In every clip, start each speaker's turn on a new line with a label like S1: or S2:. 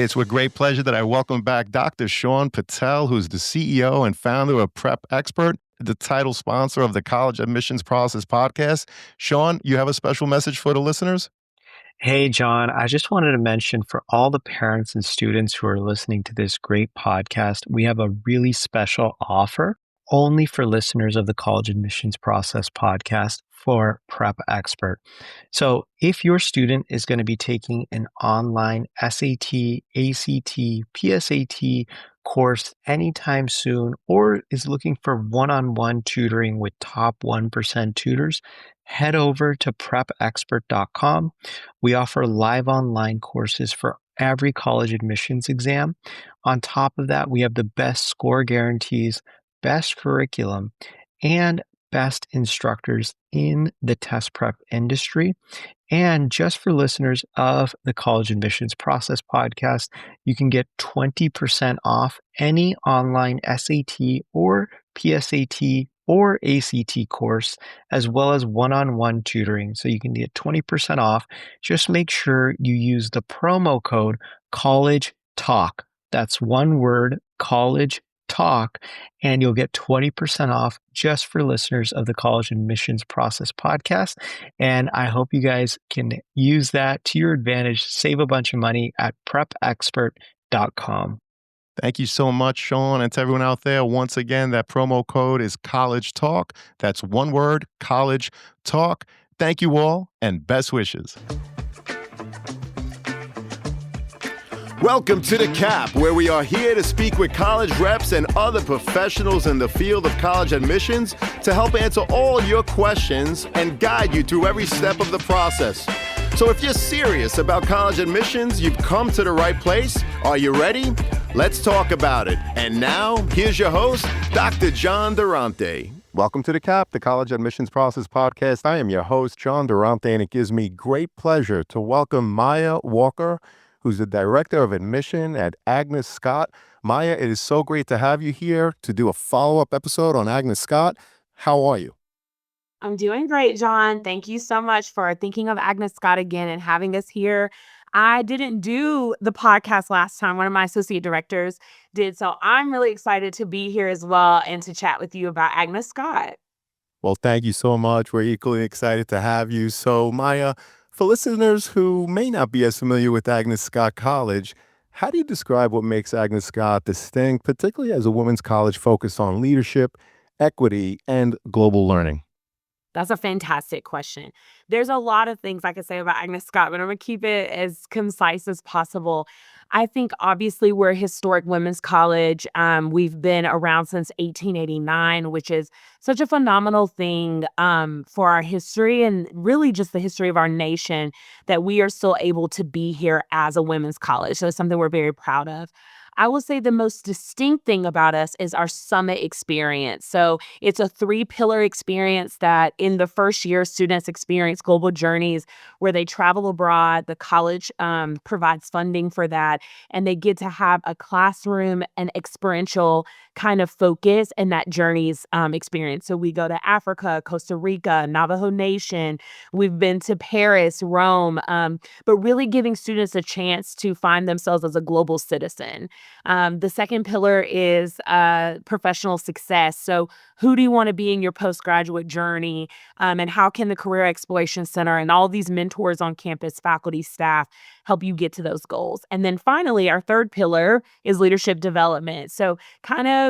S1: It's with great pleasure that I welcome back Dr. Sean Patel, who's the CEO and founder of Prep Expert, the title sponsor of the College Admissions Process podcast. Sean, you have a special message for the listeners?
S2: Hey, John, I just wanted to mention for all the parents and students who are listening to this great podcast, we have a really special offer only for listeners of the College Admissions Process podcast for Prep Expert. So, if your student is going to be taking an online SAT, ACT, PSAT course anytime soon, or is looking for one-on-one tutoring with top 1% tutors, head over to prepexpert.com. We offer live online courses for every college admissions exam. On top of that, we have the best score guarantees, best curriculum, and best instructors in the test prep industry. And just for listeners of the College Admissions Process podcast, you can get 20% off any online SAT or PSAT or ACT course, as well as one-on-one tutoring. So you can get 20% off. Just make sure you use the promo code College Talk. That's one word, College Talk, and you'll get 20% off just for listeners of the College Admissions Process podcast. And I hope you guys can use that to your advantage, save a bunch of money at prepexpert.com.
S1: Thank you so much, Sean. And to everyone out there, once again, that promo code is College Talk. That's one word, College Talk. Thank you all, and best wishes.
S3: Welcome to The Cap, where we are here to speak with college reps and other professionals in the field of college admissions to help answer all your questions and guide you through every step of the process. So if you're serious about college admissions, you've come to the right place. Are you ready? Let's talk about it. And now, here's your host, Dr. John Durante.
S1: Welcome to The Cap, the College Admissions Process podcast. I am your host, John Durante, and it gives me great pleasure to welcome Miya Walker, who's the Director of Admission at Agnes Scott. Miya, it is so great to have you here to do a follow-up episode on Agnes Scott. How are you?
S4: I'm doing great, John. Thank you so much for thinking of Agnes Scott again and having us here. I didn't do the podcast last time. One of my associate directors did. So I'm really excited to be here as well and to chat with you about Agnes Scott.
S1: Well, thank you so much. We're equally excited to have you. So, Miya, for listeners who may not be as familiar with Agnes Scott College, how do you describe what makes Agnes Scott distinct, particularly as a women's college focused on leadership, equity, and global learning?
S4: That's a fantastic question. There's a lot of things I could say about Agnes Scott, but I'm going to keep it as concise as possible. I think obviously we're a historic women's college. We've been around since 1889, which is such a phenomenal thing for our history and really just the history of our nation that we are still able to be here as a women's college. So it's something we're very proud of. I will say the most distinct thing about us is our summit experience. So it's a 3-pillar experience that in the first year, students experience global journeys where they travel abroad. The college provides funding for that, and they get to have a classroom and experiential kind of focus in that journey's experience. So we go to Africa, Costa Rica, Navajo Nation. We've been to Paris, Rome, but really giving students a chance to find themselves as a global citizen. The second pillar is professional success. So who do you want to be in your postgraduate journey? And how can the Career Exploration Center and all these mentors on campus, faculty, staff, help you get to those goals? And then finally, our third pillar is leadership development. So kind of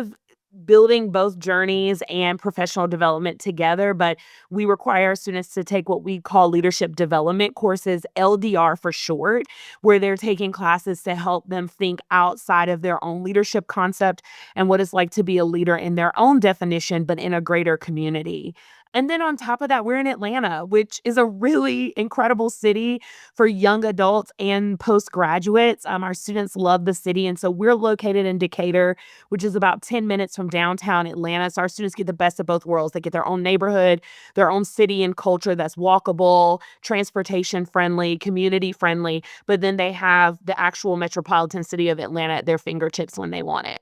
S4: building both journeys and professional development together, but we require our students to take what we call leadership development courses, LDR for short, where they're taking classes to help them think outside of their own leadership concept and what it's like to be a leader in their own definition, but in a greater community. And then on top of that, we're in Atlanta, which is a really incredible city for young adults and postgraduates. Our students love the city. And so we're located in Decatur, which is about 10 minutes from downtown Atlanta. So our students get the best of both worlds. They get their own neighborhood, their own city and culture that's walkable, transportation friendly, community friendly. But then they have the actual metropolitan city of Atlanta at their fingertips when they want it.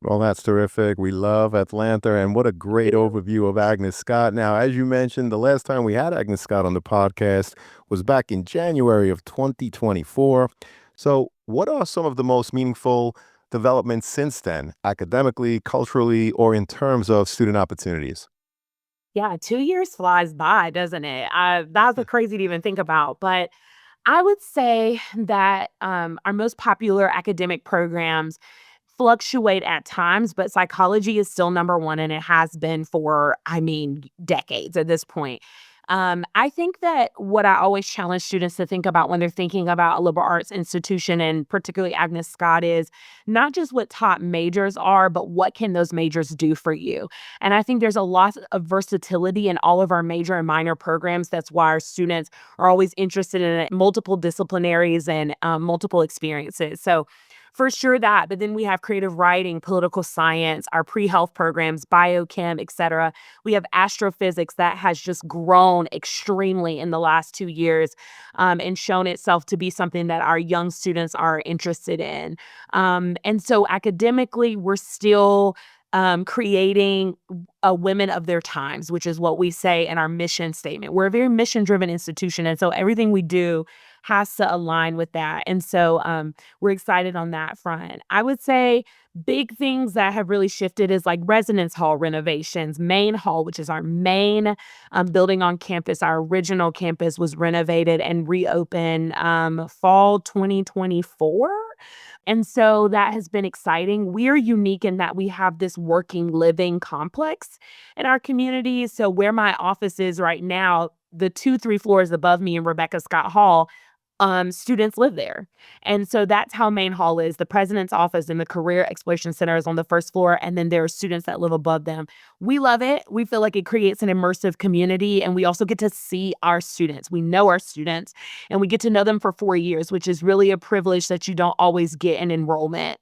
S1: Well, that's terrific. We love Atlanta, and what a great overview of Agnes Scott. Now, as you mentioned, the last time we had Agnes Scott on the podcast was back in January of 2024. So What are some of the most meaningful developments since then, academically, culturally, or in terms of student opportunities?
S4: Yeah, 2 years flies by, doesn't it? That's crazy to even think about, but I would say that, our most popular academic programs fluctuate at times, but psychology is still number 1, and it has been for, I mean, decades at this point. I think that what I always challenge students to think about when they're thinking about a liberal arts institution, and particularly Agnes Scott, is not just what top majors are, but what can those majors do for you? And I think there's a lot of versatility in all of our major and minor programs. That's why our students are always interested in multiple disciplinaries and multiple experiences. So for sure that, but then we have creative writing, political science, our pre-health programs, biochem, et cetera. We have astrophysics that has just grown extremely in the last 2 years, and shown itself to be something that our young students are interested in. And so academically, we're still creating women of their times, which is what we say in our mission statement. We're a very mission driven institution. And so everything we do has to align with that. And so we're excited on that front. I would say big things that have really shifted is like residence hall renovations, main hall, which is our main building on campus. Our original campus was renovated and reopened fall 2024. And so that has been exciting. We're unique in that we have this working living complex in our community. So where my office is right now, the 2, 3 floors above me in Rebecca Scott Hall, students live there. And so that's how Main Hall is. The president's office and the Career Exploration Center is on the first floor, and then there are students that live above them. We love it. We feel like it creates an immersive community, and we also get to see our students. We know our students, and we get to know them for 4 years, which is really a privilege that you don't always get in enrollment.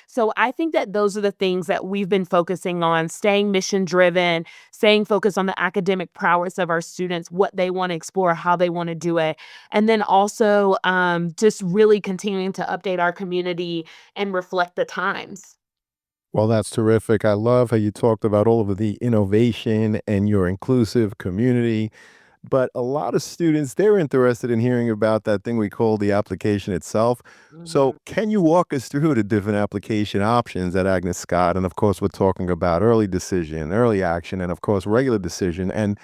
S4: So I think that those are the things that we've been focusing on: staying mission driven, staying focused on the academic prowess of our students, what they want to explore, how they want to do it, and then also, just really continuing to update our community and reflect the times.
S1: Well, that's terrific. I love how you talked about all of the innovation and your inclusive community. But a lot of students, they're interested in hearing about that thing we call the application itself. So,
S4: Mhm.
S1: can you walk us through the different application options at Agnes Scott? And of course, we're talking about early decision, early action, and of course, regular decision. And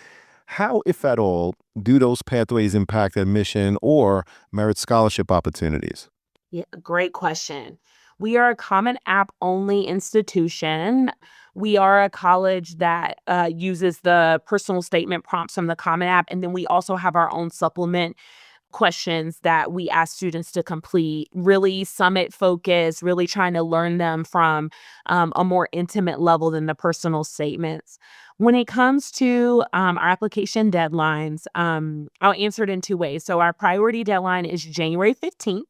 S1: how, if at all, do those pathways impact admission or merit scholarship opportunities?
S4: Yeah, great question. We are a Common App only institution. We are a college that uses the personal statement prompts from the Common App. And then we also have our own supplement questions that we ask students to complete, really summit focus, really trying to learn them from a more intimate level than the personal statements. When it comes to our application deadlines, I'll answer it in 2 ways. So, our priority deadline is January 15th,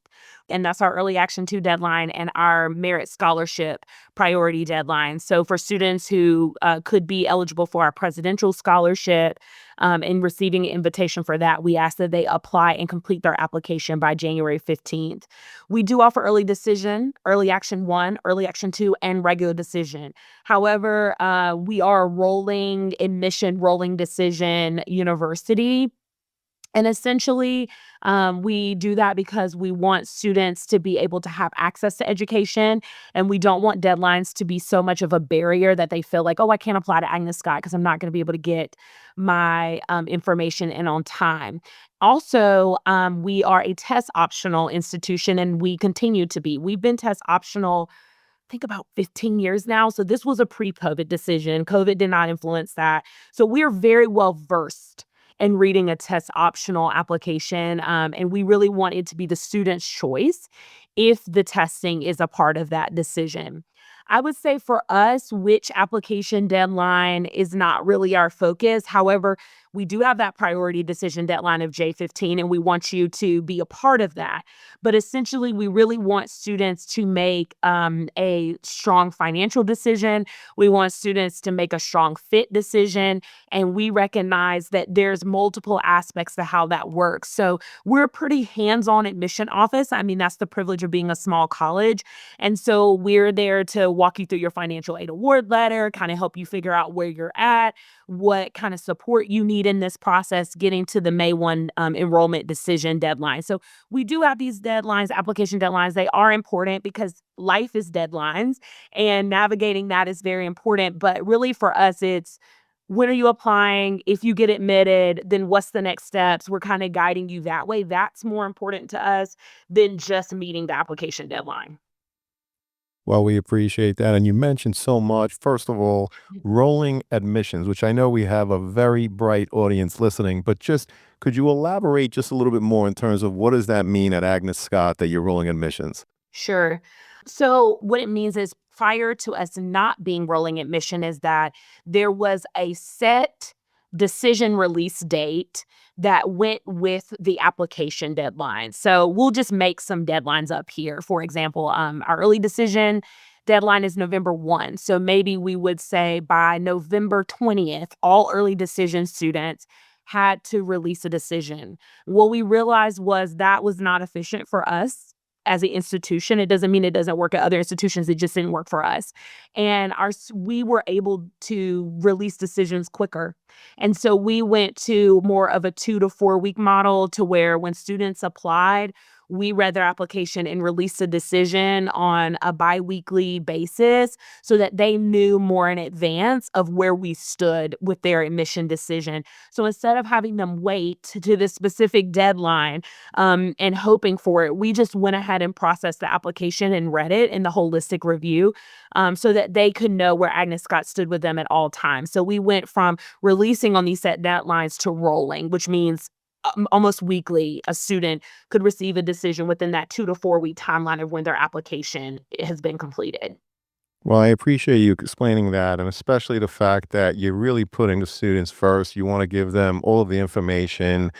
S4: and that's our early action 2 deadline, and our merit scholarship priority deadline. So, for students who could be eligible for our presidential scholarship, and receiving an invitation for that, we ask that they apply and complete their application by January 15th. We do offer early decision, early action 1, early action 2, and regular decision. However, we are a rolling admission, rolling decision university. And essentially, we do that because we want students to be able to have access to education, and we don't want deadlines to be so much of a barrier that they feel like, oh, I can't apply to Agnes Scott because I'm not going to be able to get my information in on time. Also, we are a test optional institution, and we continue to be. We've been test optional, think about 15 years now. So this was a pre-COVID decision. COVID did not influence that. So we're very well versed in reading a test optional application. And we really want it to be the student's choice if the testing is a part of that decision. I would say for us, which application deadline is not really our focus. However, we do have that priority decision deadline of J15, and we want you to be a part of that. But essentially, we really want students to make a strong financial decision. We want students to make a strong fit decision. And we recognize that there's multiple aspects to how that works. So we're a pretty hands on admission office. I mean, that's the privilege of being a small college. And so we're there to walk you through your financial aid award letter, kind of help you figure out where you're at, what kind of support you need in this process, getting to the May 1 enrollment decision deadline. So we do have these deadlines, application deadlines. They are important because life is deadlines and navigating that is very important. But really for us, it's when are you applying? If you get admitted, then what's the next steps? We're kind of guiding you that way. That's more important to us than just meeting the application deadline.
S1: Well, we appreciate that. And you mentioned so much. First of all, rolling admissions, which I know we have a very bright audience listening, but just could you elaborate just a little bit more in terms of what does that mean at Agnes Scott that you're rolling admissions?
S4: Sure. So what it means is prior to us not being rolling admission is that there was a set decision release date that went with the application deadline. So we'll just make some deadlines up here. For example, our early decision deadline is November 1. So maybe we would say by November 20th, all early decision students had to release a decision. What we realized was that was not efficient for us as an institution. It doesn't mean it doesn't work at other institutions. It just didn't work for us. And we were able to release decisions quicker. And so we went to more of a 2 to 4 week model to where when students applied, we read their application and released a decision on a biweekly basis so that they knew more in advance of where we stood with their admission decision. So instead of having them wait to this specific deadline and hoping for it, we just went ahead and processed the application and read it in the holistic review so that they could know where Agnes Scott stood with them at all times. So we went from releasing on these set deadlines to rolling, which means almost weekly, a student could receive a decision within that 2 to 4 week timeline of when their application has been completed.
S1: Well, I appreciate you explaining that, and especially the fact that you're really putting the students first. You want to give them all of the information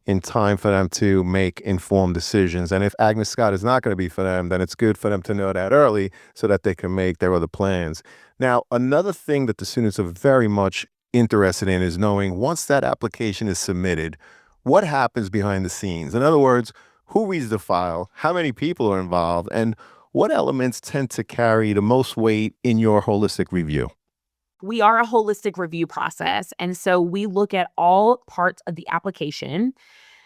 S1: in time for them to make informed decisions. And if Agnes Scott is not going to be for them, then it's good for them to know that early so that they can make their other plans. Now, another thing that the students are very much interested in is knowing once that application is submitted, what happens behind the scenes? In other words, who reads the file? How many people are involved? And what elements tend to carry the most weight in your holistic review?
S4: We are a holistic review process. And so we look at all parts of the application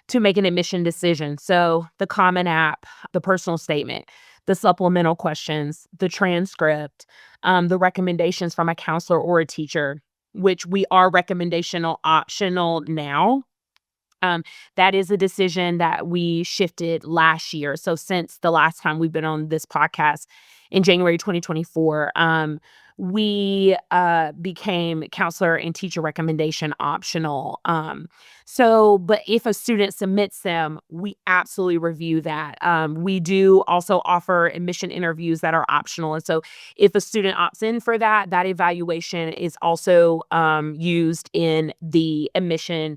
S4: to make an admission decision. So the Common App, the personal statement, the supplemental questions, the transcript, the recommendations from a counselor or a teacher, which we are recommendational optional now. Um, that is a decision that we shifted last year. So since the last time we've been on this podcast in January 2024, we became counselor and teacher recommendation optional. But if a student submits them, we absolutely review that. We do also offer admission interviews that are optional. And so if a student opts in for that, that evaluation is also used in the admission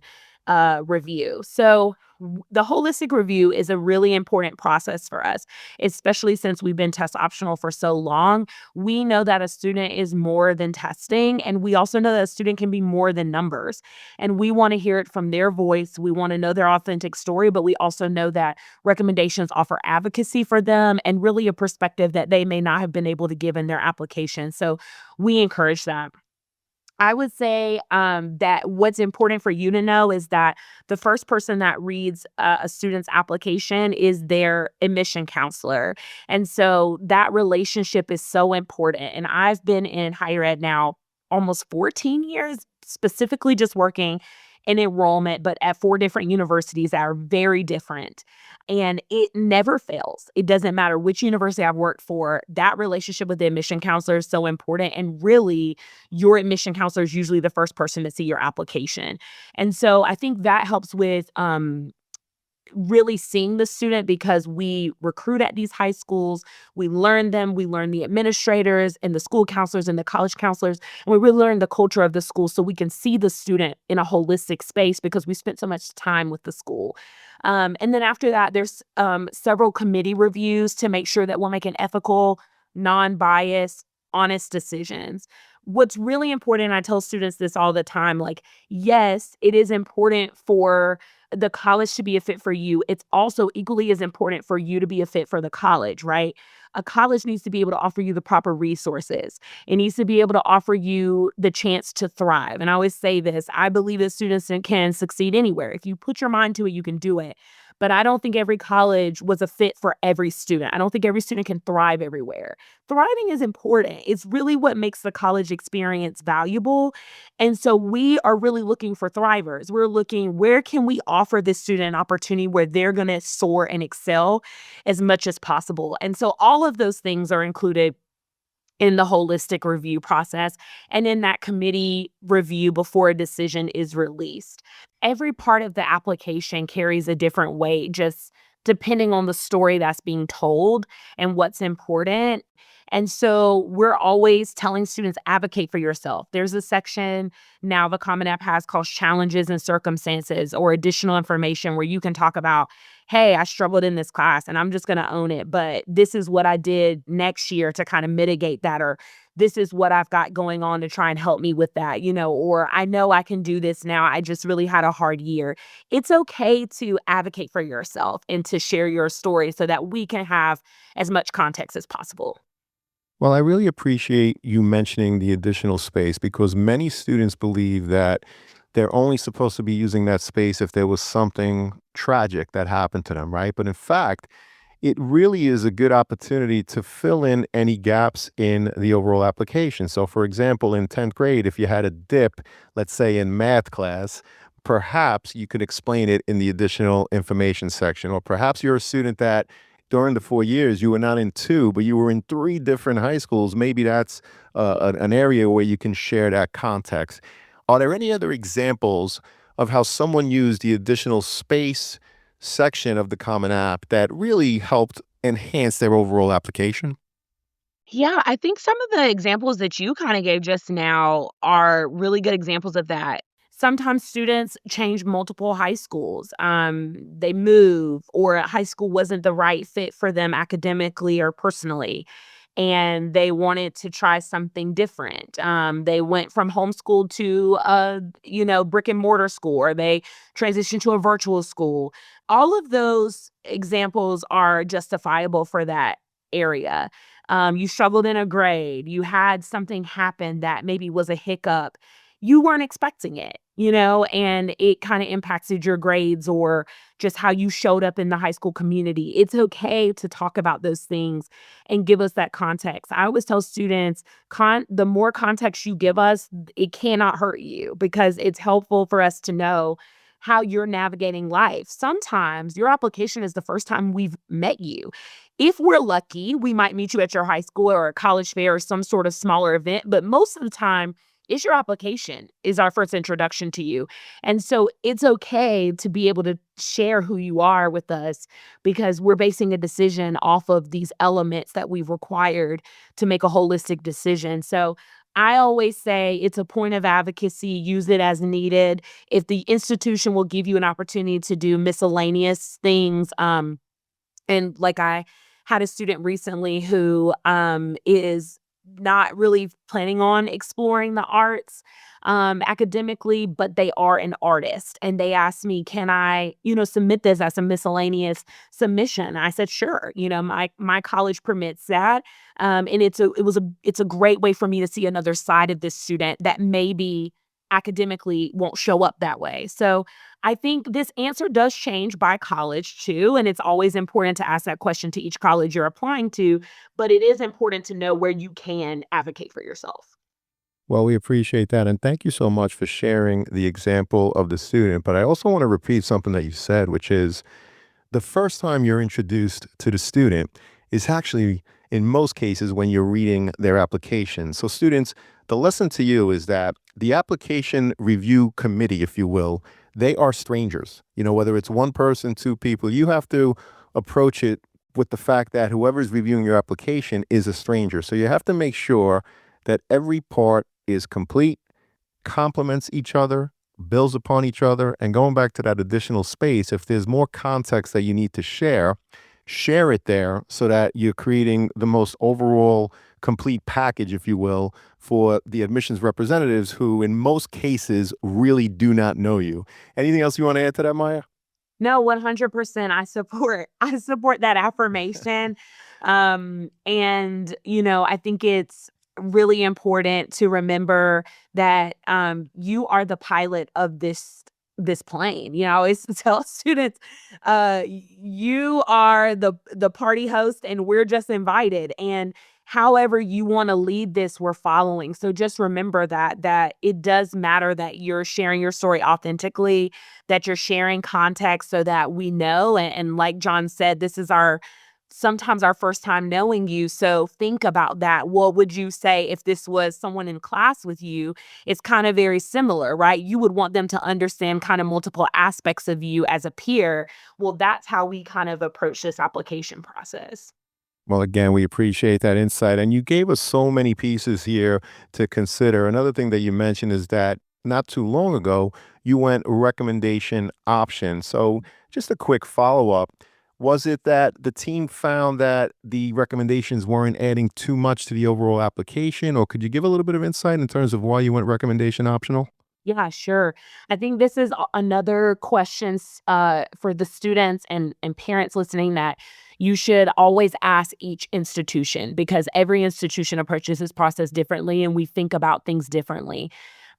S4: review. So the holistic review is a really important process for us, especially since we've been test optional for so long. We know that a student is more than testing, and we also know that a student can be more than numbers. And we want to hear it from their voice. We want to know their authentic story, but we also know that recommendations offer advocacy for them and really a perspective that they may not have been able to give in their application. So we encourage that. I would say that what's important for you to know is that the first person that reads a student's application is their admission counselor. And so that relationship is so important. And I've been in higher ed now almost 14 years, specifically just working in enrollment, but at 4 different universities that are very different. And it never fails. It doesn't matter which university I've worked for. That relationship with the admission counselor is so important. And really, your admission counselor is usually the first person to see your application. And so I think that helps with really seeing the student because we recruit at these high schools. We learn them. We learn the administrators and the school counselors and the college counselors. And we really learn the culture of the school so we can see the student in a holistic space because we spent so much time with the school. And then after that, there's several committee reviews to make sure that we're making ethical, non-biased, honest decisions. what's really important, I tell students this all the time, like, yes, it is important for the college to be a fit for you. It's also equally as important for you to be a fit for the college, right? A college needs to be able to offer you the proper resources. It needs to be able to offer you the chance to thrive. And I always say this, I believe that students can succeed anywhere. If you put your mind to it, you can do it. But I don't think every college was a fit for every student. I don't think every student can thrive everywhere. Thriving is important. It's really what makes the college experience valuable. And so we are really looking for thrivers. We're looking, where can we offer this student an opportunity where they're going to soar and excel as much as possible? And so all of those things are included in the holistic review process and in that committee review before a decision is released. Every part of the application carries a different weight, just depending on the story that's being told and what's important. And so we're always telling students, advocate for yourself. There's a section now the Common App has called challenges and circumstances or additional information where you can talk about, hey, I struggled in this class and I'm just going to own it, but this is what I did next year to kind of mitigate that, or this is what I've got going on to try and help me with that, or I know I can do this now. I just really had a hard year. It's okay to advocate for yourself and to share your story so that we can have as much context as possible.
S1: Well, I really appreciate you mentioning the additional space because many students believe that they're only supposed to be using that space if there was something tragic that happened to them, right? But in fact, it really is a good opportunity to fill in any gaps in the overall application. So, for example, in 10th grade, if you had a dip, let's say in math class, perhaps you could explain it in the additional information section. Or perhaps you're a student that during the 4 years you were not in two, but you were in three different high schools. Maybe that's an area where you can share that context. Are there any other examples of how someone used the additional space section of the Common App that really helped enhance their overall application?
S4: Yeah, I think some of the examples that you kind of gave just now are really good examples of that. Sometimes students change multiple high schools. They move, or high school wasn't the right fit for them academically or personally, and they wanted to try something different. They went from homeschool to a brick and mortar school, or they transitioned to a virtual school. All of those examples are justifiable for that area. You struggled in a grade, you had something happen that maybe was a hiccup. You weren't expecting it, and it kind of impacted your grades or just how you showed up in the high school community. It's okay to talk about those things and give us that context. I always tell students, the more context you give us, it cannot hurt you because it's helpful for us to know how you're navigating life. Sometimes your application is the first time we've met you. If we're lucky, we might meet you at your high school or a college fair or some sort of smaller event, but most of the time, it's your application is our first introduction to you. And so it's okay to be able to share who you are with us because we're basing a decision off of these elements that we've required to make a holistic decision. So I always say it's a point of advocacy, use it as needed. If the institution will give you an opportunity to do miscellaneous things, and like I had a student recently who is not really planning on exploring the arts academically, but they are an artist. And they asked me, can I, submit this as a miscellaneous submission? I said, sure. My college permits that. And it's a great way for me to see another side of this student that maybe academically won't show up that way. So I think this answer does change by college too, and it's always important to ask that question to each college you're applying to, but it is important to know where you can advocate for yourself.
S1: Well, we appreciate that. And thank you so much for sharing the example of the student. But I also want to repeat something that you said, which is the first time you're introduced to the student is actually, in most cases, when you're reading their application. So, students, the lesson to you is that the application review committee, if you will, they are strangers. Whether it's one person, two people, you have to approach it with the fact that whoever's reviewing your application is a stranger. So, you have to make sure that every part is complete, complements each other, builds upon each other. And going back to that additional space, if there's more context that you need to share it there so that you're creating the most overall complete package, if you will, for the admissions representatives who, in most cases, really do not know you. Anything else you want to add to that, Maya?
S4: No, 100%. I support that affirmation. And I think it's really important to remember that you are the pilot of this plane. I always tell students, you are the party host and we're just invited. And however you want to lead this, we're following. So just remember that it does matter that you're sharing your story authentically, that you're sharing context so that we know. And like John said, this is sometimes our first time knowing you. So think about that. What would you say if this was someone in class with you? It's kind of very similar, right? You would want them to understand kind of multiple aspects of you as a peer. Well, that's how we kind of approach this application process.
S1: Well, again, we appreciate that insight. And you gave us so many pieces here to consider. Another thing that you mentioned is that not too long ago, you went recommendation option. So, just a quick follow up. Was it that the team found that the recommendations weren't adding too much to the overall application? Or could you give a little bit of insight in terms of why you went recommendation optional?
S4: Yeah, sure. I think this is another questions for the students and parents listening that you should always ask each institution because every institution approaches this process differently and we think about things differently.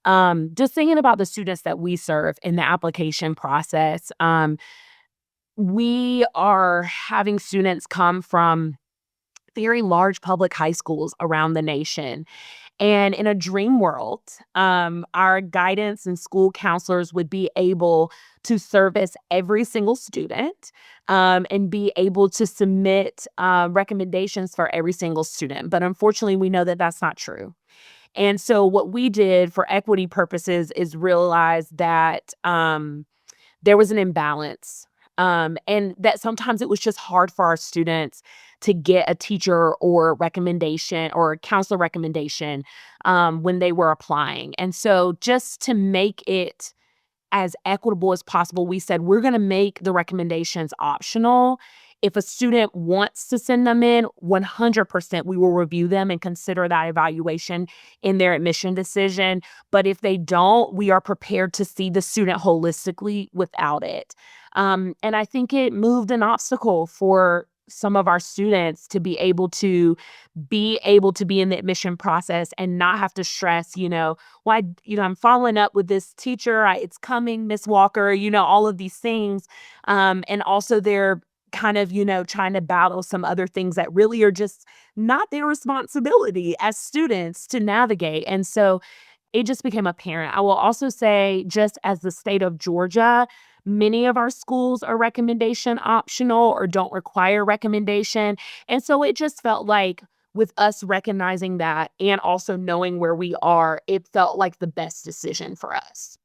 S4: Just thinking about the students that we serve in the application process, we are having students come from very large public high schools around the nation. And in a dream world, our guidance and school counselors would be able to service every single student and be able to submit recommendations for every single student. But unfortunately, we know that that's not true. And so, what we did for equity purposes is realize that there was an imbalance. And that sometimes it was just hard for our students to get a teacher or recommendation or counselor recommendation when they were applying. And so, just to make it as equitable as possible, we said we're going to make the recommendations optional. If a student wants to send them in, 100% we will review them and consider that evaluation in their admission decision. But if they don't, we are prepared to see the student holistically without it. And I think it moved an obstacle for some of our students to be in the admission process and not have to stress, why, I'm following up with this teacher, it's coming, Miss Walker, all of these things. And also they're kind of, trying to battle some other things that really are just not their responsibility as students to navigate. And so it just became apparent. I will also say, just as the state of Georgia, many of our schools are recommendation optional or don't require recommendation. And so it just felt like, with us recognizing that and also knowing where we are, it felt like the best decision for us.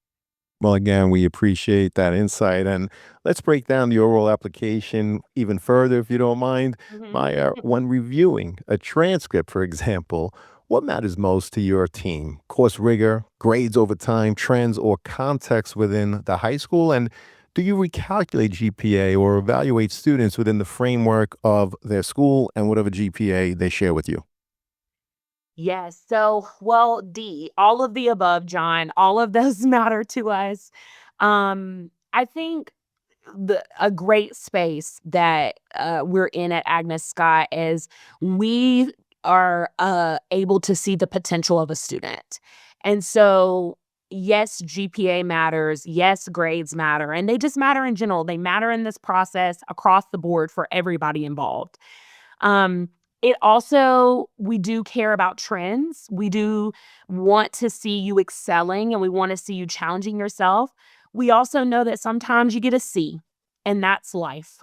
S1: Well, again, we appreciate that insight. And let's break down the oral application even further, if you don't mind.
S4: Mhm.
S1: Maya, when reviewing a transcript, for example, what matters most to your team? Course rigor, grades over time, trends, or context within the high school? And do you recalculate GPA or evaluate students within the framework of their school and whatever GPA they share with you?
S4: Yes. So, well, all of the above, John, all of those matter to us. I think a great space that we're in at Agnes Scott is we are able to see the potential of a student. And so, yes, GPA matters. Yes, grades matter. And they just matter in general. They matter in this process across the board for everybody involved. Um, it also, we do care about trends. We do want to see you excelling and we want to see you challenging yourself. We also know that sometimes you get a C and that's life.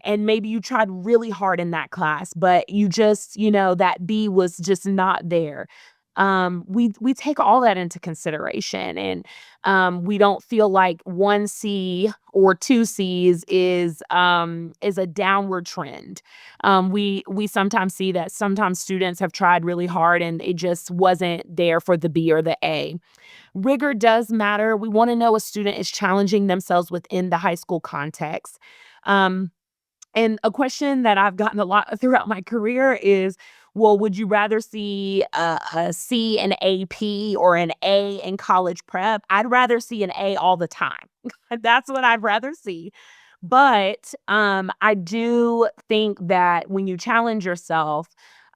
S4: And maybe you tried really hard in that class, but you just, that B was just not there. We take all that into consideration, and we don't feel like one C or two C's is a downward trend. We sometimes see that sometimes students have tried really hard and it just wasn't there for the B or the A. Rigor does matter. We want to know a student is challenging themselves within the high school context. Um, and a question that I've gotten a lot throughout my career is, well, would you rather see a C in AP or an A in college prep? I'd rather see an A all the time. That's what I'd rather see. But I do think that when you challenge yourself,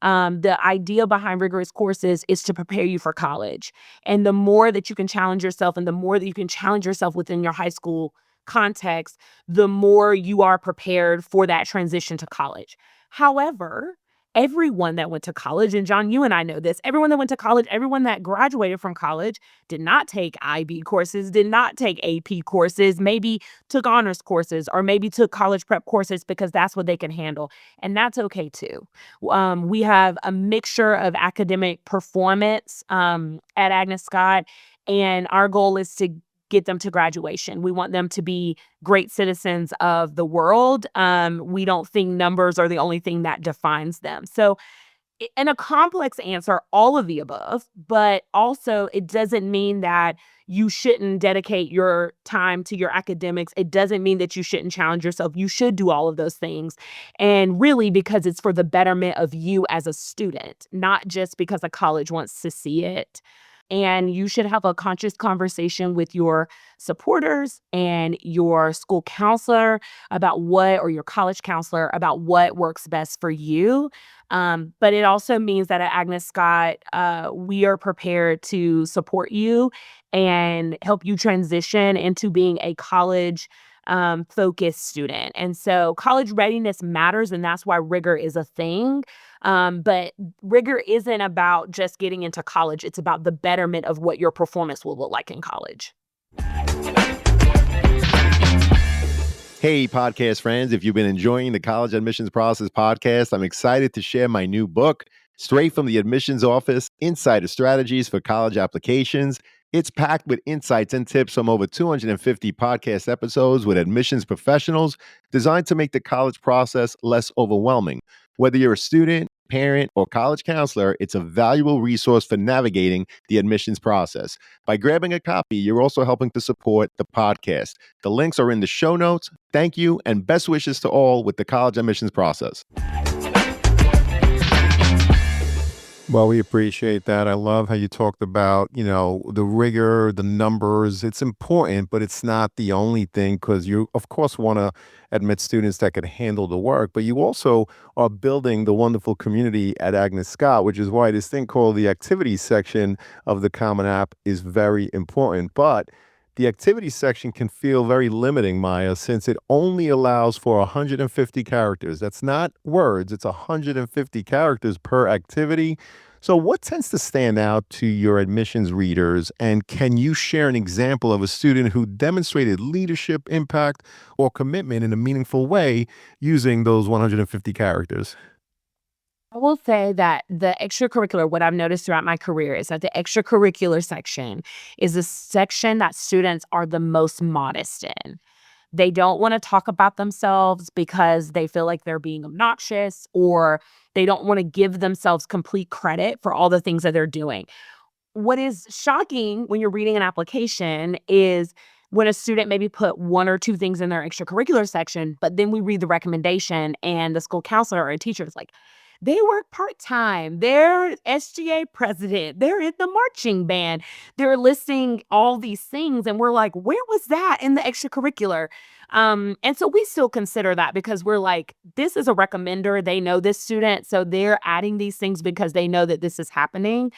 S4: the idea behind rigorous courses is to prepare you for college. And the more that you can challenge yourself and the more that you can challenge yourself within your high school context, the more you are prepared for that transition to college. However, everyone that went to college, and John, you and I know this, everyone that went to college, everyone that graduated from college did not take IB courses, did not take AP courses, maybe took honors courses, or maybe took college prep courses because that's what they can handle. And that's okay too. We have a mixture of academic performance at Agnes Scott, and our goal is to get them to graduation. We want them to be great citizens of the world. We don't think numbers are the only thing that defines them. So, in a complex answer, all of the above, but also it doesn't mean that you shouldn't dedicate your time to your academics. It doesn't mean that you shouldn't challenge yourself. You should do all of those things. And really, because it's for the betterment of you as a student, not just because a college wants to see it. And you should have a conscious conversation with your supporters and your school counselor about what, or your college counselor about what works best for you. But it also means that at Agnes Scott, we are prepared to support you and help you transition into being a college focused student. And so college readiness matters, and that's why rigor is a thing. But rigor isn't about just getting into college. It's about the betterment of what your performance will look like in college.
S3: Hey, podcast friends, if you've been enjoying the College Admissions Process podcast, I'm excited to share my new book, Straight from the Admissions Office, Insider Strategies for College Applications. It's packed with insights and tips from over 250 podcast episodes with admissions professionals designed to make the college process less overwhelming. Whether you're a student, parent, or college counselor, it's a valuable resource for navigating the admissions process. By grabbing a copy, you're also helping to support the podcast. The links are in the show notes. Thank you, and best wishes to all with the college admissions process.
S1: Well, we appreciate that. I love how you talked about, the rigor, the numbers. It's important, but it's not the only thing because you, of course, want to admit students that can handle the work, but you also are building the wonderful community at Agnes Scott, which is why this thing called the activities section of the Common App is very important. But the activities section can feel very limiting, Maya, since it only allows for 150 characters. That's not words, it's 150 characters per activity. So, what tends to stand out to your admissions readers? And can you share an example of a student who demonstrated leadership, impact, or commitment in a meaningful way using those 150 characters?
S4: I will say that the extracurricular, what I've noticed throughout my career is that the extracurricular section is a section that students are the most modest in. They don't want to talk about themselves because they feel like they're being obnoxious, or they don't want to give themselves complete credit for all the things that they're doing. What is shocking when you're reading an application is when a student maybe put one or two things in their extracurricular section, but then we read the recommendation and the school counselor or a teacher is like, they work part-time, they're SGA president, they're in the marching band, they're listing all these things. And we're like, where was that in the extracurricular? And so we still consider that because we're like, this is a recommender. They know this student. So they're adding these things because they know that this is happening.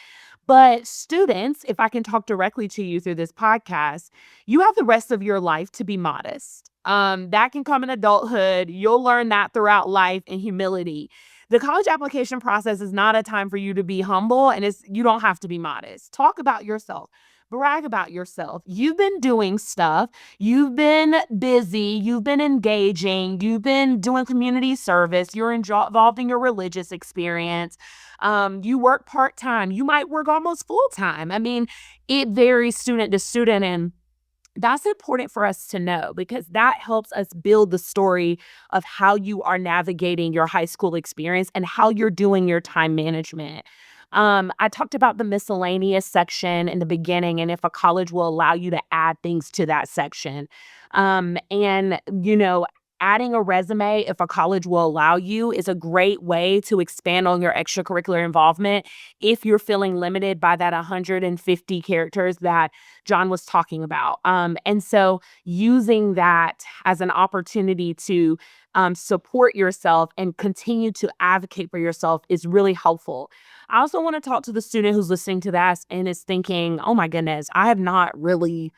S4: But students, if I can talk directly to you through this podcast, you have the rest of your life to be modest. That can come in adulthood. You'll learn that throughout life and humility. The college application process is not a time for you to be humble, and you don't have to be modest. Talk about yourself. Brag about yourself. You've been doing stuff. You've been busy. You've been engaging. You've been doing community service. You're involved in your religious experience. You work part-time. You might work almost full-time. I mean, it varies student to student, and that's important for us to know because that helps us build the story of how you are navigating your high school experience and how you're doing your time management. I talked about the miscellaneous section in the beginning and if a college will allow you to add things to that section. And adding a resume, if a college will allow you, is a great way to expand on your extracurricular involvement if you're feeling limited by that 150 characters that John was talking about. And so using that as an opportunity to support yourself and continue to advocate for yourself is really helpful. I also want to talk to the student who's listening to that and is thinking, oh my goodness, I have not really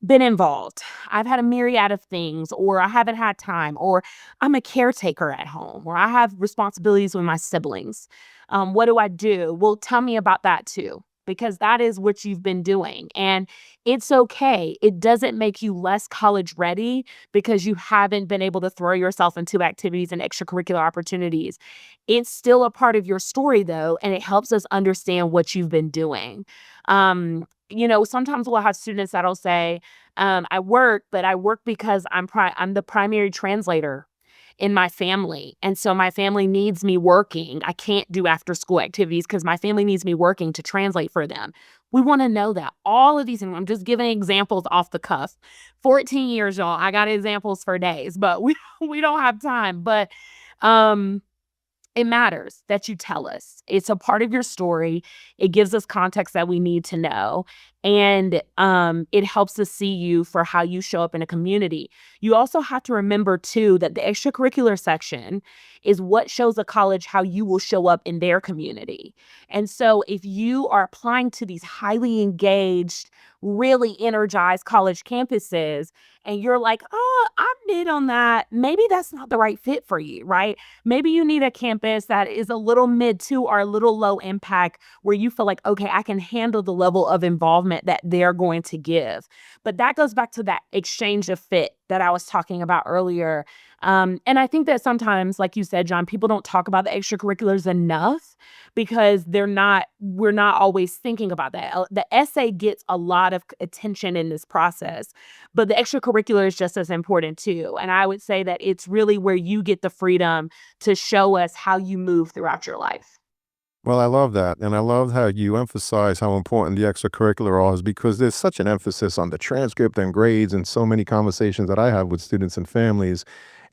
S4: been involved. I've had a myriad of things, or I haven't had time, or I'm a caretaker at home, or I have responsibilities with my siblings. What do I do? Well, tell me about that too, because that is what you've been doing. And it's okay. It doesn't make you less college ready because you haven't been able to throw yourself into activities and extracurricular opportunities. It's still a part of your story, though, and it helps us understand what you've been doing. Sometimes we'll have students that'll say, I work, but I work because I'm the primary translator in my family. And so my family needs me working. I can't do after school activities because my family needs me working to translate for them. We want to know that all of these things. I'm just giving examples off the cuff. 14 years, y'all. I got examples for days, but we we don't have time. But um it matters that you tell us. It's a part of your story. It gives us context that we need to know. And it helps us see you for how you show up in a community. You also have to remember, too, that the extracurricular section is what shows a college how you will show up in their community. And so if you are applying to these highly engaged, really energized college campuses, and you're like, oh, I'm mid on that, maybe that's not the right fit for you, right? Maybe you need a campus that is a little mid to or a little low impact where you feel like, okay, I can handle the level of involvement that they're going to give. But that goes back to that exchange of fit that I was talking about earlier. And I think that sometimes, like you said, John, people don't talk about the extracurriculars enough because we're not always thinking about that. The essay gets a lot of attention in this process, but the extracurricular is just as important too. And I would say that it's really where you get the freedom to show us how you move throughout your life.
S1: Well, I love that. And I love how you emphasize how important the extracurricular is because there's such an emphasis on the transcript and grades and so many conversations that I have with students and families.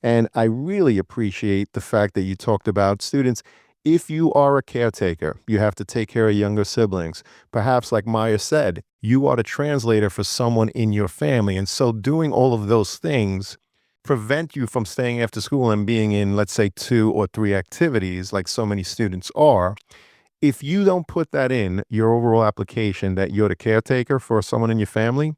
S1: And I really appreciate the fact that you talked about students. If you are a caretaker, you have to take care of younger siblings. Perhaps, like Maya said, you are the translator for someone in your family. And so doing all of those things prevent you from staying after school and being in, let's say, 2 or 3 activities like so many students are. If you don't put that in your overall application that you're the caretaker for someone in your family,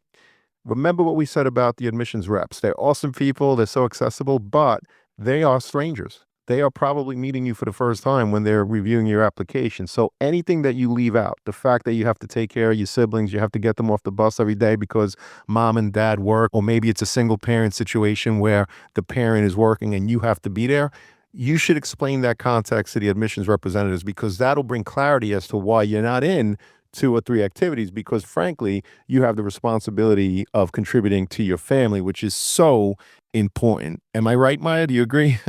S1: remember what we said about the admissions reps. They're awesome people, they're so accessible, but they are strangers. They are probably meeting you for the first time when they're reviewing your application. So anything that you leave out, the fact that you have to take care of your siblings, you have to get them off the bus every day because mom and dad work, or maybe it's a single parent situation where the parent is working and you have to be there. You should explain that context to the admissions representatives because that'll bring clarity as to why you're not in 2 or 3 activities because frankly, you have the responsibility of contributing to your family, which is so important. Am I right, Maya? Do you agree?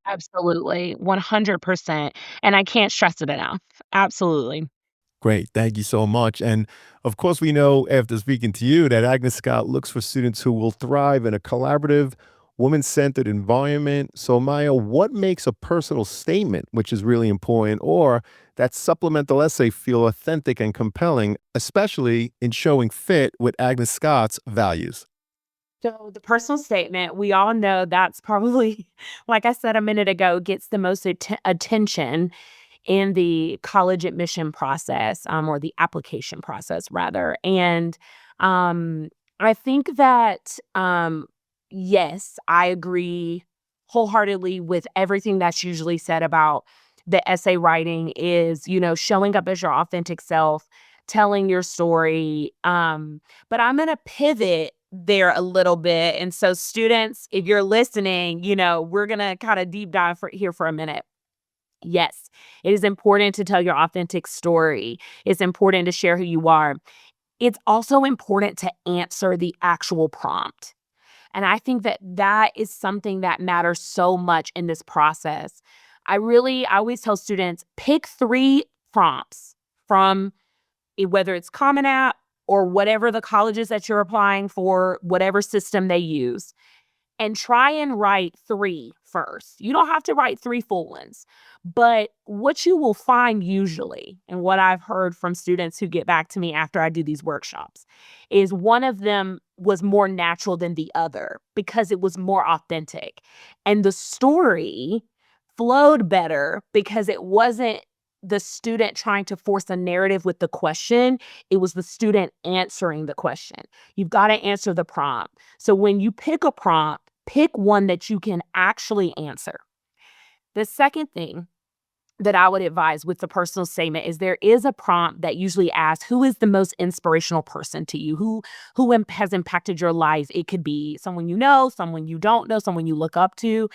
S4: Absolutely, 100%. And I can't stress it enough. Absolutely.
S1: Great. Thank you so much. And of course, we know after speaking to you that Agnes Scott looks for students who will thrive in a collaborative, woman centered environment. So, Maya, what makes a personal statement, which is really important, or that supplemental essay feel authentic and compelling, especially in showing fit with Agnes Scott's values?
S4: So the personal statement, we all know that's probably, like I said a minute ago, gets the most attention in the college admission process, or the application process rather. And I think that yes, I agree wholeheartedly with everything that's usually said about the essay writing is, showing up as your authentic self, telling your story. But I'm gonna pivot there a little bit. And so students, if you're listening, we're gonna kind of deep dive here for a minute. Yes, it is important to tell your authentic story. It's important to share who you are. It's also important to answer the actual prompt. And I think that that is something that matters so much in this process. I always tell students pick 3 prompts from whether it's Common App or whatever the colleges that you're applying for, whatever system they use. and try and write 3 first. You don't have to write 3 full ones. But what you will find usually, and what I've heard from students who get back to me after I do these workshops, is one of them was more natural than the other because it was more authentic. And the story flowed better because it wasn't the student trying to force a narrative with the question, it was the student answering the question. You've got to answer the prompt. So when you pick a prompt, pick one that you can actually answer. The second thing that I would advise with the personal statement is there is a prompt that usually asks, who is the most inspirational person to you? Who has impacted your life? It could be someone you know, someone you don't know, someone you look up to.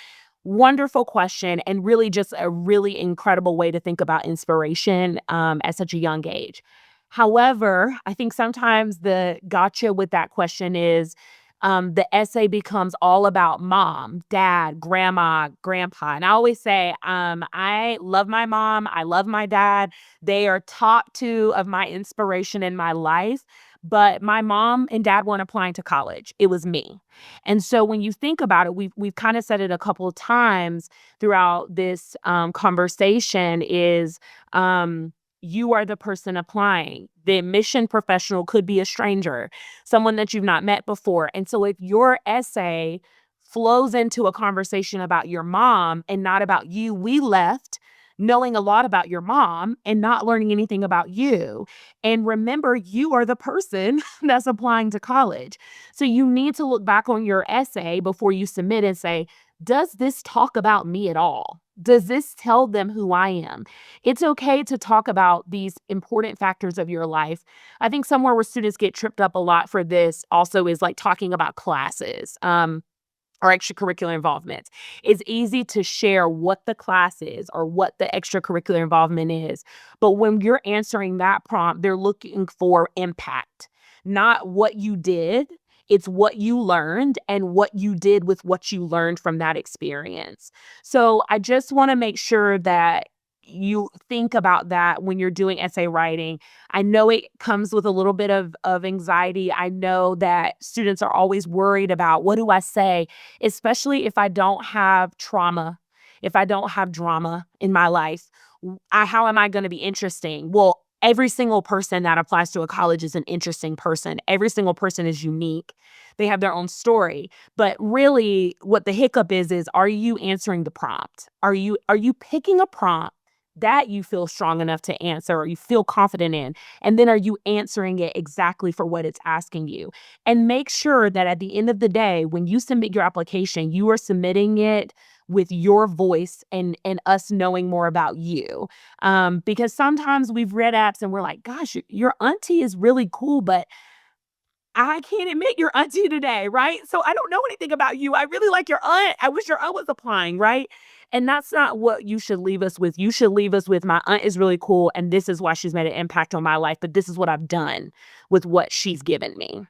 S4: Wonderful question, and really just a really incredible way to think about inspiration at such a young age. However, I think sometimes the gotcha with that question is the essay becomes all about mom, dad, grandma, grandpa. And I always say, I love my mom. I love my dad. They are top 2 of my inspiration in my life. But my mom and dad weren't applying to college. It was me. And so when you think about it, we've kind of said it a couple of times throughout this conversation is you are the person applying. The admission professional could be a stranger, someone that you've not met before. And so if your essay flows into a conversation about your mom and not about you, we left knowing a lot about your mom and not learning anything about you. And remember, you are the person that's applying to college. So you need to look back on your essay before you submit and say, does this talk about me at all? Does this tell them who I am? It's okay to talk about these important factors of your life. I think somewhere where students get tripped up a lot for this also is like talking about classes. Or extracurricular involvement. It's easy to share what the class is or what the extracurricular involvement is. But when you're answering that prompt, they're looking for impact, not what you did. It's what you learned and what you did with what you learned from that experience. So I just want to make sure that you think about that when you're doing essay writing. I know it comes with a little bit of anxiety. I know that students are always worried about what do I say, especially if I don't have trauma, if I don't have drama in my life. How am I going to be interesting? Well, every single person that applies to a college is an interesting person. Every single person is unique. They have their own story. But really what the hiccup is are you answering the prompt? Are you picking a prompt that you feel strong enough to answer or you feel confident in? And then are you answering it exactly for what it's asking you? And make sure that at the end of the day, when you submit your application, you are submitting it with your voice and us knowing more about you. Because sometimes we've read apps and we're like, gosh, your auntie is really cool, but I can't admit your auntie today, right? So I don't know anything about you. I really like your aunt. I wish your aunt was applying, right? And that's not what you should leave us with. You should leave us with my aunt is really cool and this is why she's made an impact on my life, but this is what I've done with what she's given me.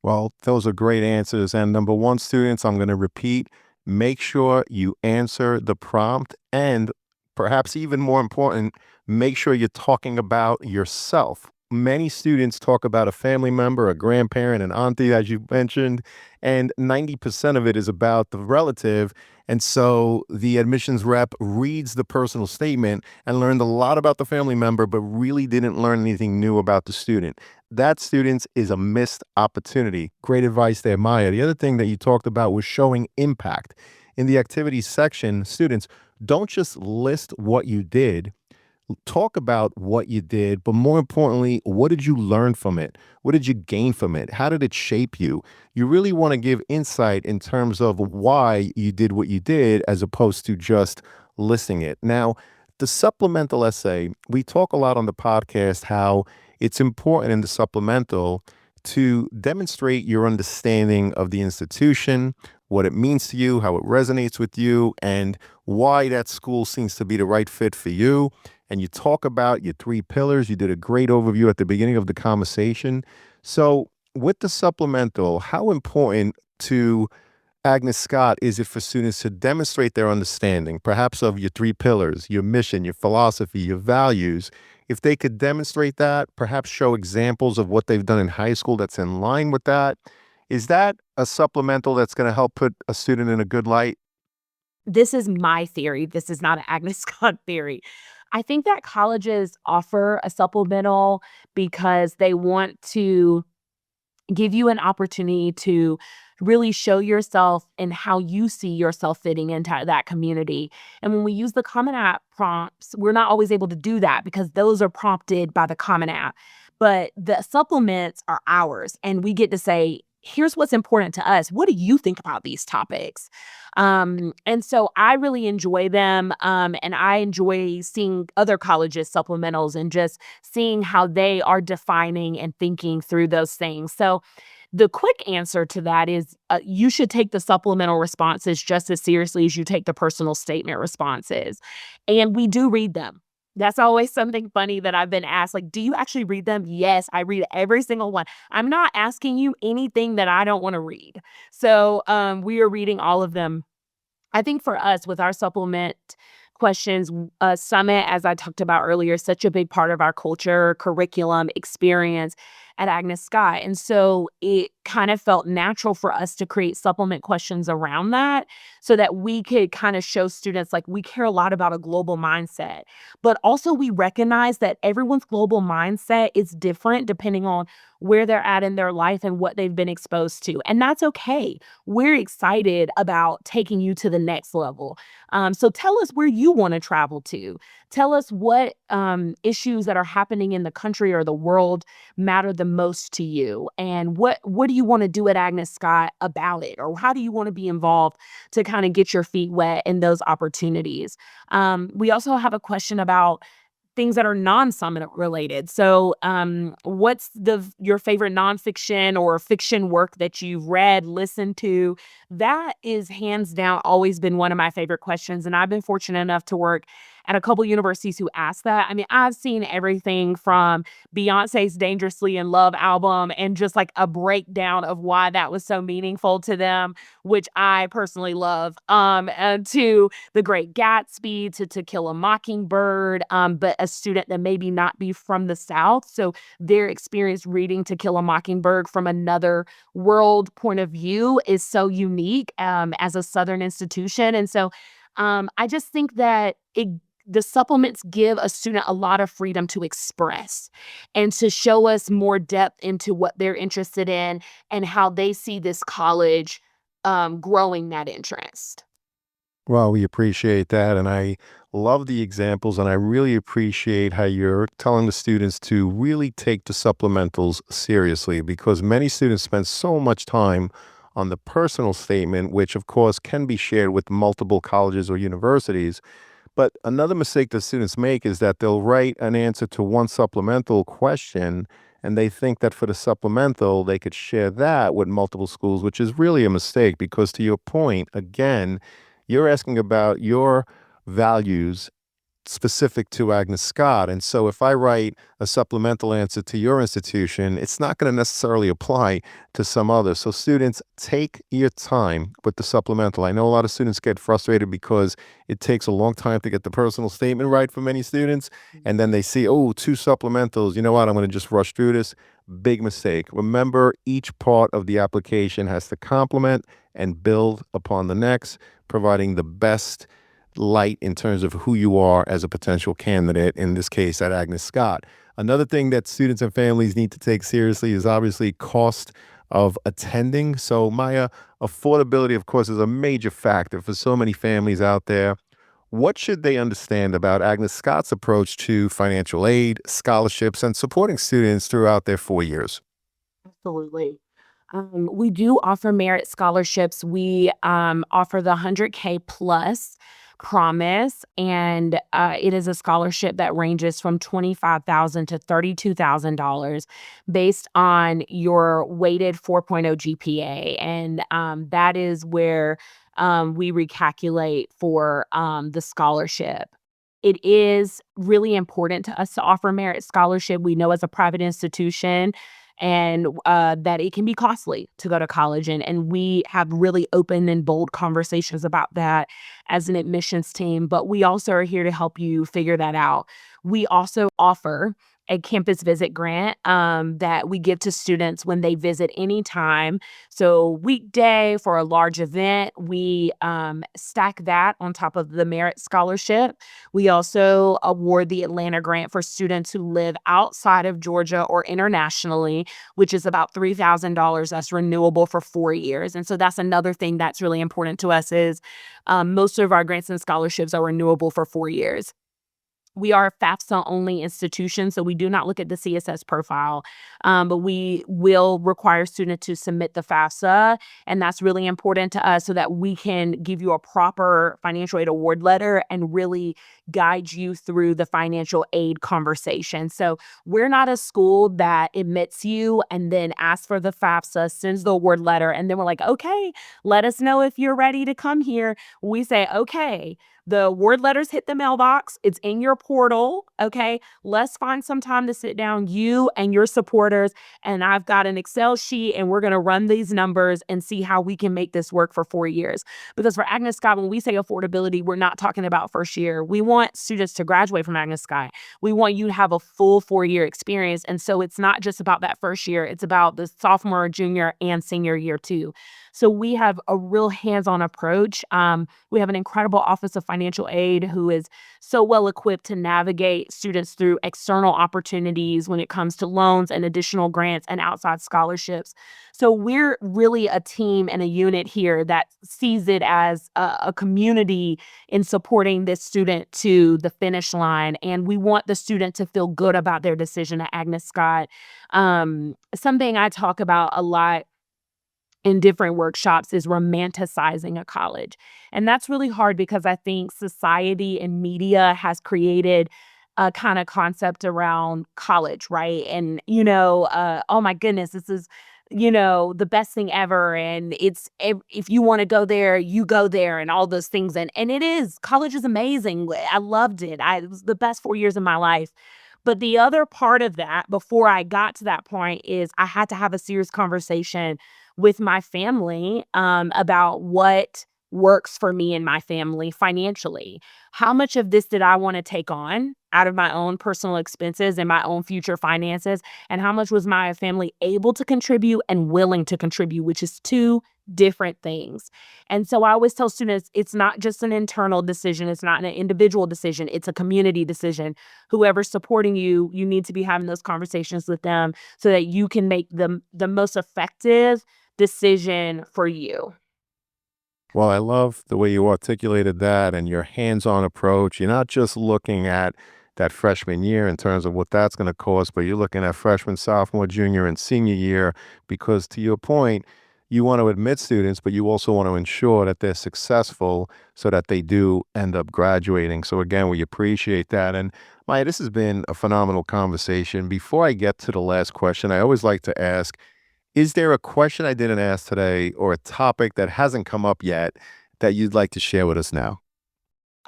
S1: Well, those are great answers. And number one, students, I'm going to repeat, make sure you answer the prompt. And perhaps even more important, make sure you're talking about yourself. Many students talk about a family member, a grandparent, an auntie, as you mentioned, and 90% of it is about the relative. And so the admissions rep reads the personal statement and learned a lot about the family member, but really didn't learn anything new about the student. That, students, is a missed opportunity. Great advice there, Maya. The other thing that you talked about was showing impact. In the activities section, students, don't just list what you did. Talk about what you did, but more importantly, what did you learn from it? What did you gain from it? How did it shape you? You really want to give insight in terms of why you did what you did as opposed to just listing it. Now, the supplemental essay, we talk a lot on the podcast how it's important in the supplemental to demonstrate your understanding of the institution, what it means to you, how it resonates with you, and why that school seems to be the right fit for you. And you talk about your 3 pillars. You did a great overview at the beginning of the conversation. So with the supplemental, how important to Agnes Scott is it for students to demonstrate their understanding, perhaps of your 3 pillars, your mission, your philosophy, your values? If they could demonstrate that, perhaps show examples of what they've done in high school that's in line with that, Is that a supplemental that's going to help put a student in a good light?
S4: This is my theory. This is not an Agnes Scott theory. I think that colleges offer a supplemental because they want to give you an opportunity to really show yourself and how you see yourself fitting into that community. And when we use the Common App prompts, we're not always able to do that because those are prompted by the Common App. But the supplements are ours, and we get to say, here's what's important to us. What do you think about these topics? And so I really enjoy them. And I enjoy seeing other colleges' supplementals and just seeing how they are defining and thinking through those things. So the quick answer to that is you should take the supplemental responses just as seriously as you take the personal statement responses. And we do read them. That's always something funny that I've been asked, like, do you actually read them? Yes, I read every single one. I'm not asking you anything that I don't want to read. So we are reading all of them. I think for us, with our supplement questions, Summit, as I talked about earlier, is such a big part of our culture, curriculum, experience at Agnes Scott. And so it kind of felt natural for us to create supplement questions around that so that we could kind of show students like we care a lot about a global mindset. But also, we recognize that everyone's global mindset is different depending on where they're at in their life and what they've been exposed to. And that's okay. We're excited about taking you to the next level. So tell us where you want to travel to. Tell us what issues that are happening in the country or the world matter the most to you, and what do you want to do at Agnes Scott about it, or how do you want to be involved to kind of get your feet wet in those opportunities. We also have a question about things that are non-summit related. So, what's your favorite nonfiction or fiction work that you've read, listened to? That is hands down always been one of my favorite questions, and I've been fortunate enough to work at a couple universities who ask that. I mean, I've seen everything from Beyonce's Dangerously in Love album and just like a breakdown of why that was so meaningful to them, which I personally love, and to The Great Gatsby, to Kill a Mockingbird, but a student that maybe not be from the South. So their experience reading To Kill a Mockingbird from another world point of view is so unique as a Southern institution. And so I just think that the supplements give a student a lot of freedom to express and to show us more depth into what they're interested in and how they see this college growing that interest.
S1: Well, we appreciate that. And I love the examples. And I really appreciate how you're telling the students to really take the supplementals seriously because many students spend so much time on the personal statement, which of course can be shared with multiple colleges or universities. But another mistake that students make is that they'll write an answer to one supplemental question and they think that for the supplemental, they could share that with multiple schools, which is really a mistake because to your point, again, you're asking about your values specific to Agnes Scott. And so if I write a supplemental answer to your institution, it's not going to necessarily apply to some others. So students, take your time with the supplemental. I know a lot of students get frustrated because it takes a long time to get the personal statement right for many students. And then they see, oh, two supplementals. You know what? I'm going to just rush through this. Big mistake. Remember, each part of the application has to complement and build upon the next, providing the best light in terms of who you are as a potential candidate, in this case at Agnes Scott. Another thing that students and families need to take seriously is obviously cost of attending. So Maya, affordability, of course, is a major factor for so many families out there. What should they understand about Agnes Scott's approach to financial aid, scholarships, and supporting students throughout their 4 years?
S4: Absolutely. We do offer merit scholarships. We offer the 100K plus promise, and it is a scholarship that ranges from $25,000 to $32,000 based on your weighted 4.0 GPA, and that is where we recalculate for the scholarship. It is really important to us to offer merit scholarship. We know as a private institution and that it can be costly to go to college. And we have really open and bold conversations about that as an admissions team. But we also are here to help you figure that out. We also offer a campus visit grant that we give to students when they visit anytime. So weekday for a large event, we stack that on top of the merit scholarship. We also award the Atlanta grant for students who live outside of Georgia or internationally, which is about $3,000. That's renewable for 4 years. And so that's another thing that's really important to us is most of our grants and scholarships are renewable for 4 years. We are a FAFSA only institution, so we do not look at the CSS profile, but we will require students to submit the FAFSA, and that's really important to us so that we can give you a proper financial aid award letter and really guide you through the financial aid conversation. So we're not a school that admits you and then asks for the FAFSA, sends the award letter, and then we're like, okay, let us know if you're ready to come here. We say, okay, the award letters hit the mailbox. It's in your portal. Okay. Let's find some time to sit down, you and your supporters. And I've got an Excel sheet and we're going to run these numbers and see how we can make this work for 4 years. Because for Agnes Scott, when we say affordability, we're not talking about first year. We want students to graduate from Agnes Scott. We want you to have a full 4 year experience. And so it's not just about that first year, it's about the sophomore, junior, and senior year too. So we have a real hands-on approach. We have an incredible Office of Financial Aid who is so well equipped to navigate students through external opportunities when it comes to loans and additional grants and outside scholarships. So we're really a team and a unit here that sees it as a community in supporting this student to the finish line. And we want the student to feel good about their decision at Agnes Scott. Something I talk about a lot in different workshops is romanticizing a college. And that's really hard because I think society and media has created a kind of concept around college, right? And, oh my goodness, this is, the best thing ever. And if you want to go there, you go there and all those things. And it is, college is amazing. I loved it. It was the best 4 years of my life. But the other part of that, before I got to that point, is I had to have a serious conversation with my family about what works for me and my family financially. How much of this did I want to take on out of my own personal expenses and my own future finances? And how much was my family able to contribute and willing to contribute, which is two different things. And so I always tell students it's not just an internal decision, it's not an individual decision, it's a community decision. Whoever's supporting you, you need to be having those conversations with them so that you can make the most effective decision for you.
S1: Well, I love the way you articulated that and your hands-on approach. You're not just looking at that freshman year in terms of what that's going to cost, but you're looking at freshman, sophomore, junior, and senior year because to your point, you want to admit students, but you also want to ensure that they're successful so that they do end up graduating. So again, we appreciate that. And Maya, this has been a phenomenal conversation. Before I get to the last question, I always like to ask, is there a question I didn't ask today or a topic that hasn't come up yet that you'd like to share with us now?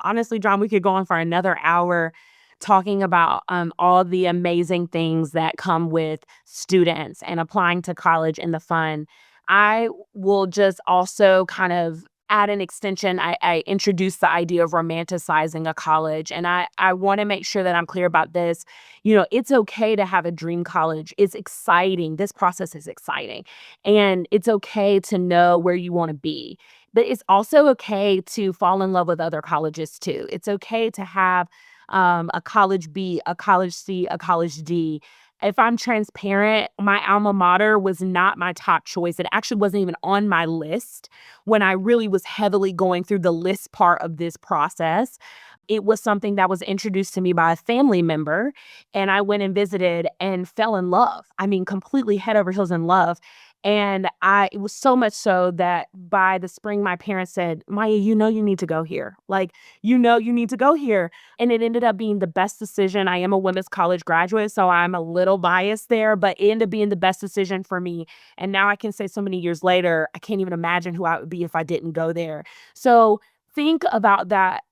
S4: Honestly, John, we could go on for another hour talking about all the amazing things that come with students and applying to college and the fun. I will just also kind of add an extension. I introduced the idea of romanticizing a college, and I want to make sure that I'm clear about this. It's okay to have a dream college. It's exciting. This process is exciting, and it's okay to know where you want to be. But it's also okay to fall in love with other colleges too. It's okay to have a college B, a college C, a college D. If I'm transparent, my alma mater was not my top choice. It actually wasn't even on my list when I really was heavily going through the list part of this process. It was something that was introduced to me by a family member, and I went and visited and fell in love. I mean, completely head over heels in love. And it was so much so that by the spring, my parents said, Maya, you need to go here. Like, you need to go here. And it ended up being the best decision. I am a women's college graduate, so I'm a little biased there, but it ended up being the best decision for me. And now I can say so many years later, I can't even imagine who I would be if I didn't go there. So think about that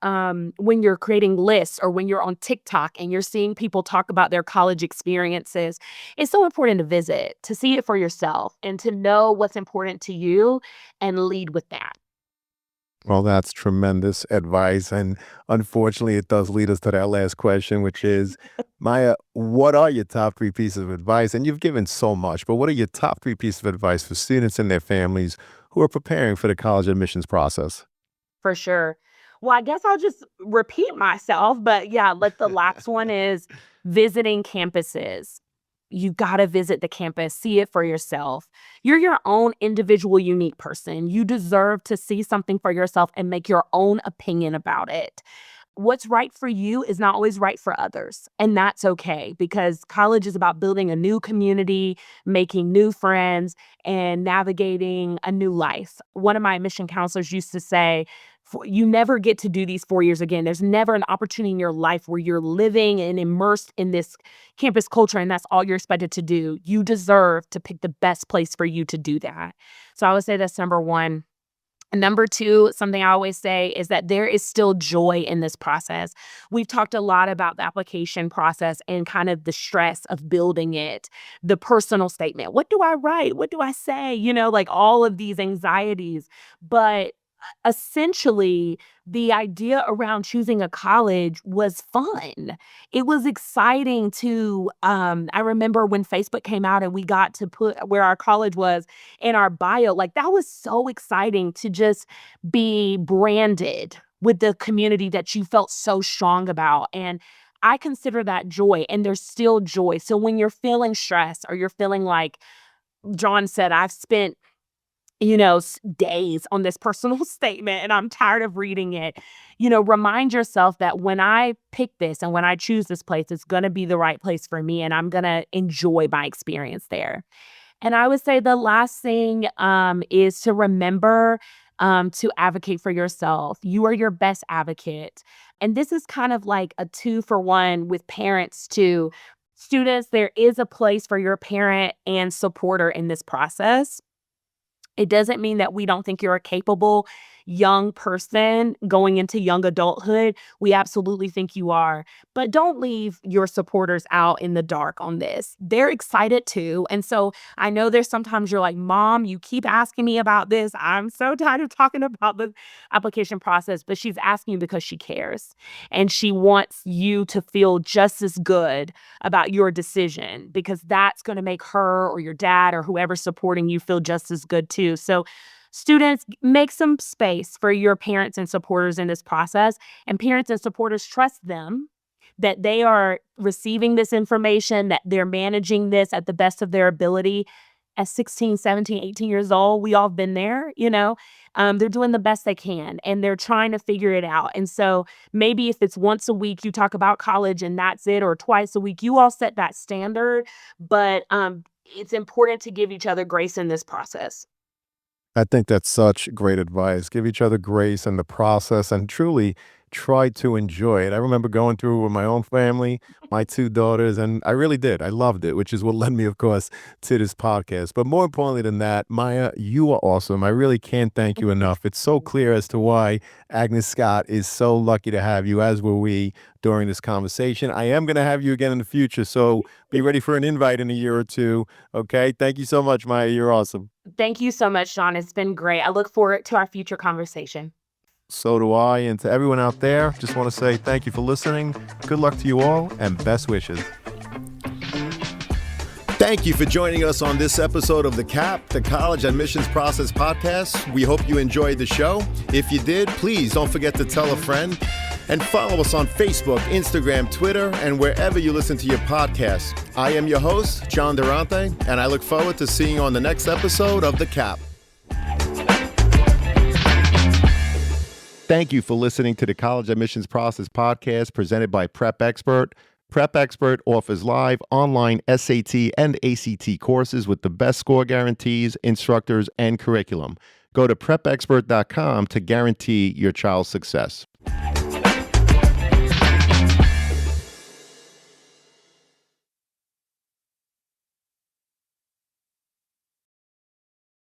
S4: when you're creating lists or when you're on TikTok and you're seeing people talk about their college experiences. It's so important to visit, to see it for yourself, and to know what's important to you and lead with that.
S1: Well, that's tremendous advice. And unfortunately, it does lead us to that last question, which is, Maya, what are your top three pieces of advice? And you've given so much, but what are your top three pieces of advice for students and their families who are preparing for the college admissions process?
S4: For sure. Well, I guess I'll just repeat myself, but yeah, like the last one is visiting campuses. You gotta visit the campus, see it for yourself. You're your own individual, unique person. You deserve to see something for yourself and make your own opinion about it. What's right for you is not always right for others. And that's okay because college is about building a new community, making new friends, and navigating a new life. One of my admission counselors used to say, You never get to do these 4 years again. There's never an opportunity in your life where you're living and immersed in this campus culture, and that's all you're expected to do. You deserve to pick the best place for you to do that. So I would say that's number one. And number two, something I always say is that there is still joy in this process. We've talked a lot about the application process and kind of the stress of building it, the personal statement. What do I write? What do I say? Like all of these anxieties. But essentially, the idea around choosing a college was fun. It was exciting to I remember when Facebook came out and we got to put where our college was in our bio, like that was so exciting to just be branded with the community that you felt so strong about. And I consider that joy, and there's still joy. So when you're feeling stressed or you're feeling like John said, I've spent days on this personal statement and I'm tired of reading it. Remind yourself that when I pick this and when I choose this place, it's going to be the right place for me and I'm going to enjoy my experience there. And I would say the last thing is to remember to advocate for yourself. You are your best advocate. And this is kind of like a 2-for-1 with parents too. Students, there is a place for your parent and supporter in this process. It doesn't mean that we don't think you're a capable young person going into young adulthood. We absolutely think you are. But don't leave your supporters out in the dark on this. They're excited too. And so I know there's sometimes you're like, Mom, you keep asking me about this. I'm so tired of talking about the application process. But she's asking you because she cares. And she wants you to feel just as good about your decision because that's going to make her or your dad or whoever's supporting you feel just as good too. So students, make some space for your parents and supporters in this process, and parents and supporters trust them that they are receiving this information, that they're managing this at the best of their ability. At 16, 17, 18 years old, we all been there. They're doing the best they can and they're trying to figure it out. And so maybe if it's once a week, you talk about college and that's it, or twice a week, you all set that standard. But it's important to give each other grace in this process.
S1: I think that's such great advice. Give each other grace in the process and truly try to enjoy it. I remember going through with my own family, my two daughters, and I really did. I loved it, which is what led me, of course, to this podcast. But more importantly than that, Maya, you are awesome. I really can't thank you enough. It's so clear as to why Agnes Scott is so lucky to have you, as were we during this conversation. I am going to have you again in the future, so be ready for an invite in a year or two. Okay. Thank you so much, Maya. You're awesome.
S4: Thank you so much, Sean. It's been great. I look forward to our future conversation.
S1: So do I. And to everyone out there, just want to say thank you for listening. Good luck to you all and best wishes.
S3: Thank you for joining us on this episode of the CAP, the College Admissions Process Podcast. We hope you enjoyed the show. If you did, please don't forget to tell a friend and follow us on Facebook, Instagram, Twitter, and wherever you listen to your podcasts. I am your host, John Durante, and I look forward to seeing you on the next episode of the CAP. Thank you for listening to the College Admissions Process Podcast presented by Prep Expert. Prep Expert offers live online SAT and ACT courses with the best score guarantees, instructors, and curriculum. Go to prepexpert.com to guarantee your child's success.